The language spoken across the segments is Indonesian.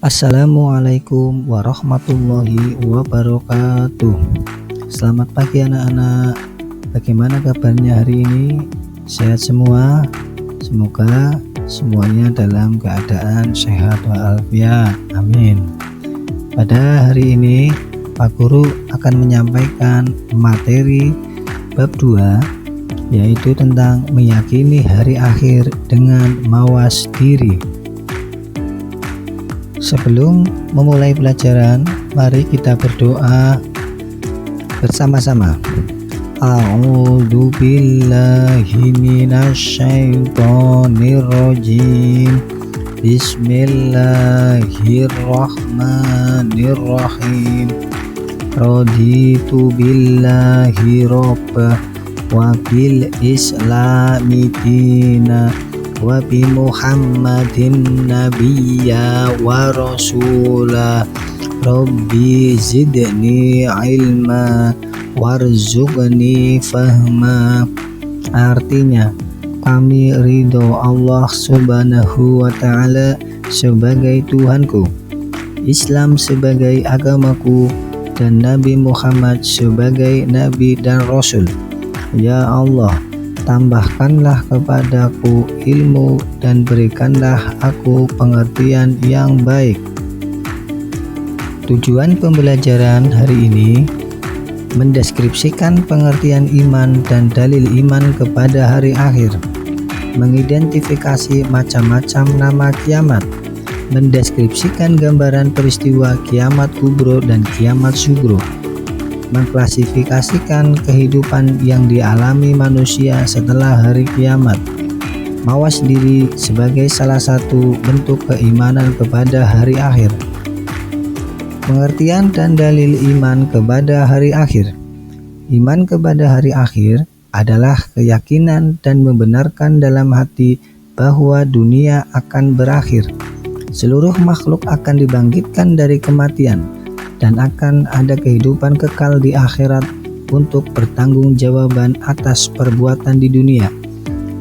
Assalamualaikum warahmatullahi wabarakatuh. Selamat pagi anak-anak. Bagaimana kabarnya hari ini? Sehat semua? Semoga semuanya dalam keadaan sehat walafiat. Amin. Pada hari ini Pak Guru akan menyampaikan materi bab 2, yaitu tentang meyakini hari akhir dengan mawas diri. Sebelum memulai pelajaran, mari kita berdoa bersama-sama. A'udzu billahi minasyaitonir rajim. Bismillahirrahmanirrahim. Raditu billahi rabbah wa bil islami dina wa bi Muhammadin nabiyya wa rasula. Rabbi zidni ilma warzuqni fahma. Artinya, kami ridho Allah subhanahu wa ta'ala sebagai Tuhanku, Islam sebagai agamaku, dan Nabi Muhammad sebagai Nabi dan Rasul. Ya Allah, tambahkanlah kepadaku ilmu dan berikanlah aku pengertian yang baik. Tujuan pembelajaran hari ini mendeskripsikan pengertian iman dan dalil iman kepada hari akhir, mengidentifikasi macam-macam nama kiamat, mendeskripsikan gambaran peristiwa kiamat kubro dan kiamat sugro, mengklasifikasikan kehidupan yang dialami manusia setelah hari kiamat, mawas diri sebagai salah satu bentuk keimanan kepada hari akhir. Pengertian dan dalil iman kepada hari akhir. Iman kepada hari akhir adalah keyakinan dan membenarkan dalam hati bahwa dunia akan berakhir, seluruh makhluk akan dibangkitkan dari kematian, dan akan ada kehidupan kekal di akhirat untuk pertanggungjawaban atas perbuatan di dunia.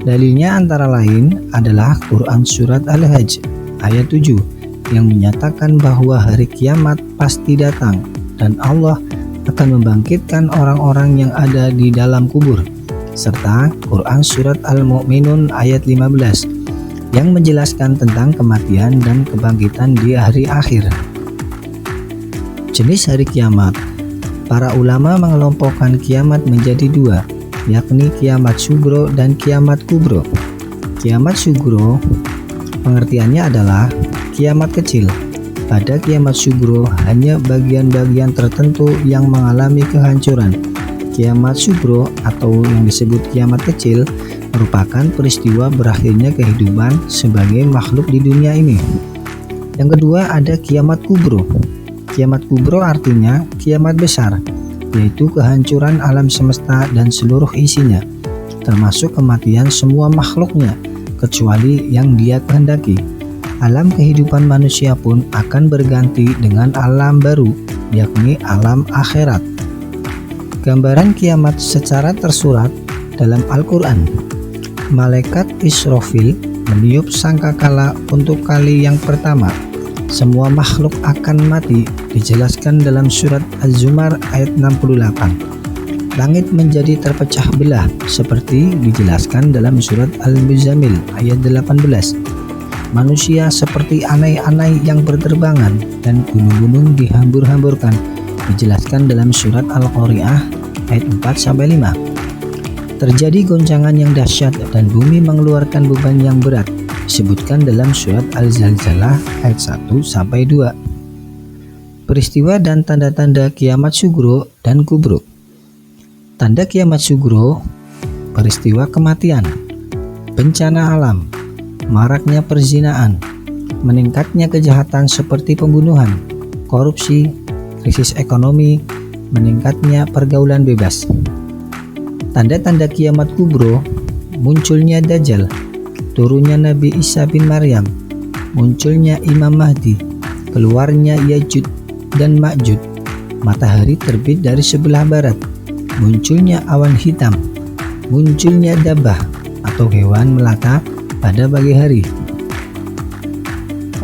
Dalilnya antara lain adalah Quran Surat Al-Hajj ayat 7 yang menyatakan bahwa hari kiamat pasti datang dan Allah akan membangkitkan orang-orang yang ada di dalam kubur, serta Quran Surat Al-Mu'minun ayat 15 yang menjelaskan tentang kematian dan kebangkitan di hari akhir. Jenis hari kiamat. Para ulama mengelompokkan kiamat menjadi dua, yakni kiamat sugro dan kiamat kubro. Kiamat sugro pengertiannya adalah kiamat kecil. Pada kiamat sugro hanya bagian-bagian tertentu yang mengalami kehancuran. Kiamat sugro atau yang disebut kiamat kecil merupakan peristiwa berakhirnya kehidupan sebagai makhluk di dunia ini. Yang kedua ada kiamat kubro. Kiamat kubro artinya kiamat besar, yaitu kehancuran alam semesta dan seluruh isinya, termasuk kematian semua makhluknya, kecuali yang Dia kehendaki. Alam kehidupan manusia pun akan berganti dengan alam baru, yakni alam akhirat. Gambaran kiamat secara tersurat dalam Al-Quran. Malaikat Israfil meniup sangkakala untuk kali yang pertama. Semua makhluk akan mati, dijelaskan dalam surat Az-Zumar ayat 68. Langit menjadi terpecah belah seperti dijelaskan dalam surat Al-Muzammil ayat 18. Manusia seperti anai-anai yang berterbangan dan gunung-gunung dihambur-hamburkan, dijelaskan dalam surat Al-Qari'ah ayat 4-5. Terjadi goncangan yang dahsyat dan bumi mengeluarkan beban yang berat, disebutkan dalam surat Al-Zalzalah ayat 1-2. Peristiwa dan tanda-tanda kiamat sugro dan kubro. Tanda kiamat sugro, peristiwa kematian, bencana alam, maraknya perzinaan, meningkatnya kejahatan seperti pembunuhan, korupsi, krisis ekonomi, meningkatnya pergaulan bebas. Tanda-tanda kiamat kubro, munculnya Dajjal, turunnya Nabi Isa bin Maryam, munculnya Imam Mahdi, keluarnya Ya'juj dan Ma'juj, matahari terbit dari sebelah barat, munculnya awan hitam, munculnya dabah atau hewan melata pada pagi hari.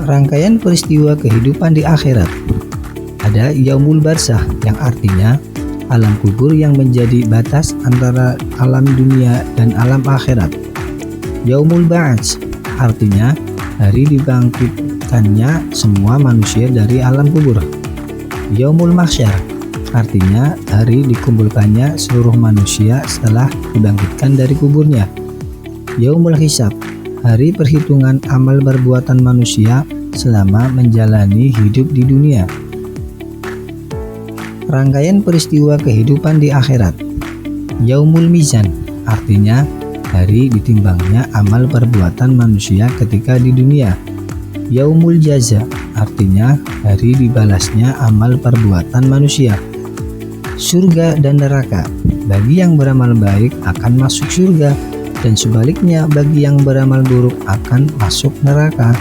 Rangkaian peristiwa kehidupan di akhirat. Ada Yaumul Barzah yang artinya alam kubur yang menjadi batas antara alam dunia dan alam akhirat. Yaumul Ba'ats artinya hari dibangkitkannya semua manusia dari alam kubur. Yaumul Mahsyar artinya hari dikumpulkannya seluruh manusia setelah dibangkitkan dari kuburnya. Yaumul Hisab, hari perhitungan amal perbuatan manusia selama menjalani hidup di dunia. Rangkaian peristiwa kehidupan di akhirat. Yaumul Mizan artinya hari ditimbangnya amal perbuatan manusia ketika di dunia. Yaumul Jaza artinya hari dibalasnya amal perbuatan manusia. Surga dan neraka, bagi yang beramal baik akan masuk surga, dan sebaliknya bagi yang beramal buruk akan masuk neraka.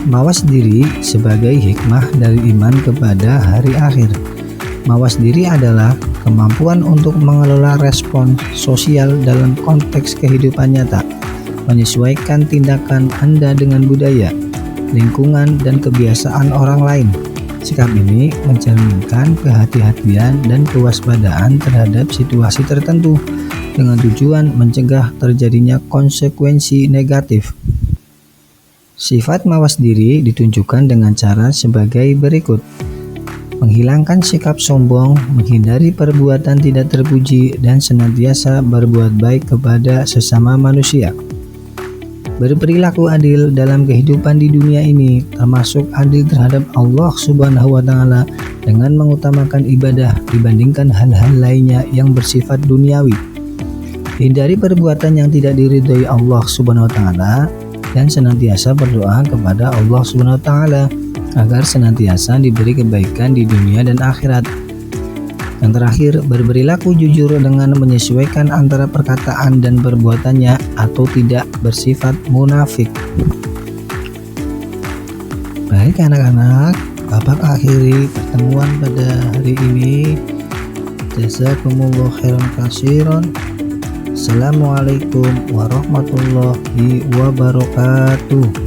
Mawas diri sebagai hikmah dari iman kepada hari akhir. Mawas diri adalah kemampuan untuk mengelola respon sosial dalam konteks kehidupan nyata, menyesuaikan tindakan Anda dengan budaya, lingkungan, dan kebiasaan orang lain. Sikap ini mencerminkan kehati-hatian dan kewaspadaan terhadap situasi tertentu dengan tujuan mencegah terjadinya konsekuensi negatif. Sifat mawas diri ditunjukkan dengan cara sebagai berikut: menghilangkan sikap sombong, menghindari perbuatan tidak terpuji, dan senantiasa berbuat baik kepada sesama manusia. Berperilaku adil dalam kehidupan di dunia ini, termasuk adil terhadap Allah Subhanahu wa Ta'ala, dengan mengutamakan ibadah dibandingkan hal-hal lainnya yang bersifat duniawi. Hindari perbuatan yang tidak diridhoi Allah Subhanahu wa Ta'ala, dan senantiasa berdoa kepada Allah Subhanahu wa Ta'ala agar senantiasa diberi kebaikan di dunia dan akhirat. Yang terakhir, berperilaku jujur dengan menyesuaikan antara perkataan dan perbuatannya atau tidak bersifat munafik. Baik anak-anak, Bapak akhiri pertemuan pada hari ini. Jazakumullah khairan katsiran. Assalamualaikum warahmatullahi wabarakatuh.